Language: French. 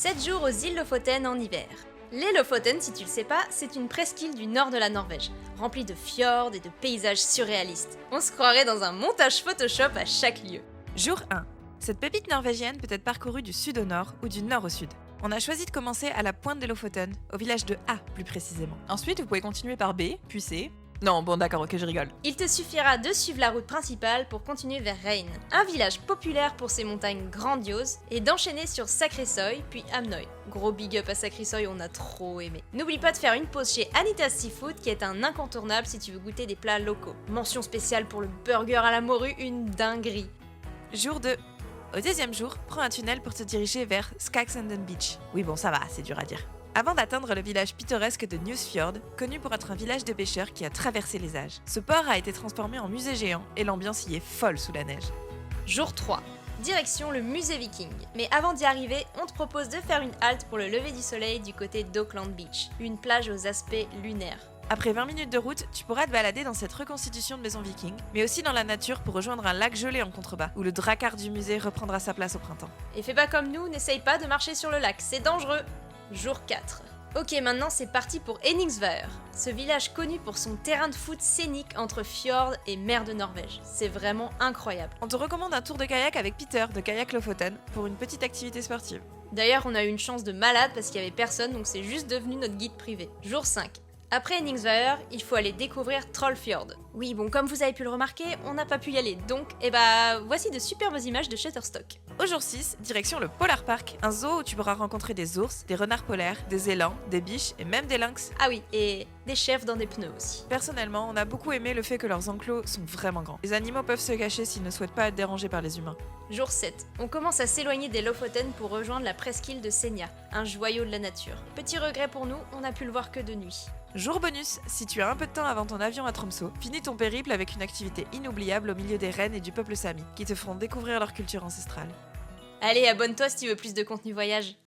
7 jours aux îles Lofoten en hiver. Les Lofoten, si tu le sais pas, c'est une presqu'île du nord de la Norvège, remplie de fjords et de paysages surréalistes. On se croirait dans un montage Photoshop à chaque lieu. Jour 1. Cette pépite norvégienne peut être parcourue du sud au nord ou du nord au sud. On a choisi de commencer à la pointe des Lofoten, au village de A plus précisément. Ensuite, vous pouvez continuer par B, puis C. Non, bon d'accord, ok, je rigole. Il te suffira de suivre la route principale pour continuer vers Rein, un village populaire pour ses montagnes grandioses, et d'enchaîner sur Sakrisoy puis Amnoy. Gros big up à Sakrisoy, on a trop aimé. N'oublie pas de faire une pause chez Anita's Seafood qui est un incontournable si tu veux goûter des plats locaux. Mention spéciale pour le burger à la morue, une dinguerie. Jour 2. Au deuxième jour, prends un tunnel pour te diriger vers Skagsanden Beach. Oui bon, ça va, c'est dur à dire. Avant d'atteindre le village pittoresque de Newsfjord, connu pour être un village de pêcheurs qui a traversé les âges. Ce port a été transformé en musée géant et l'ambiance y est folle sous la neige. Jour 3. Direction le musée viking. Mais avant d'y arriver, on te propose de faire une halte pour le lever du soleil du côté d'Auckland Beach, une plage aux aspects lunaires. Après 20 minutes de route, tu pourras te balader dans cette reconstitution de maison viking, mais aussi dans la nature pour rejoindre un lac gelé en contrebas, où le dracard du musée reprendra sa place au printemps. Et fais pas comme nous, n'essaye pas de marcher sur le lac, c'est dangereux. Jour 4. Ok, maintenant c'est parti pour Henningsvær, ce village connu pour son terrain de foot scénique entre fjord et mer de Norvège. C'est vraiment incroyable. On te recommande un tour de kayak avec Peter de Kayak Lofoten pour une petite activité sportive. D'ailleurs, on a eu une chance de malade parce qu'il y avait personne, donc c'est juste devenu notre guide privé. Jour 5. Après Henningsvær, il faut aller découvrir Trollfjord. Oui, bon, comme vous avez pu le remarquer, on n'a pas pu y aller, donc, voici de superbes images de Shutterstock. Au jour 6, direction le Polar Park, un zoo où tu pourras rencontrer des ours, des renards polaires, des élans, des biches et même des lynx. Ah oui, et des chèvres dans des pneus aussi. Personnellement, on a beaucoup aimé le fait que leurs enclos sont vraiment grands. Les animaux peuvent se cacher s'ils ne souhaitent pas être dérangés par les humains. Jour 7. On commence à s'éloigner des Lofoten pour rejoindre la presqu'île de Senja, un joyau de la nature. Petit regret pour nous, on n'a pu le voir que de nuit. Jour bonus, si tu as un peu de temps avant ton avion à Tromsø, finis ton périple avec une activité inoubliable au milieu des rennes et du peuple sami, qui te feront découvrir leur culture ancestrale. Allez, abonne-toi si tu veux plus de contenu voyage.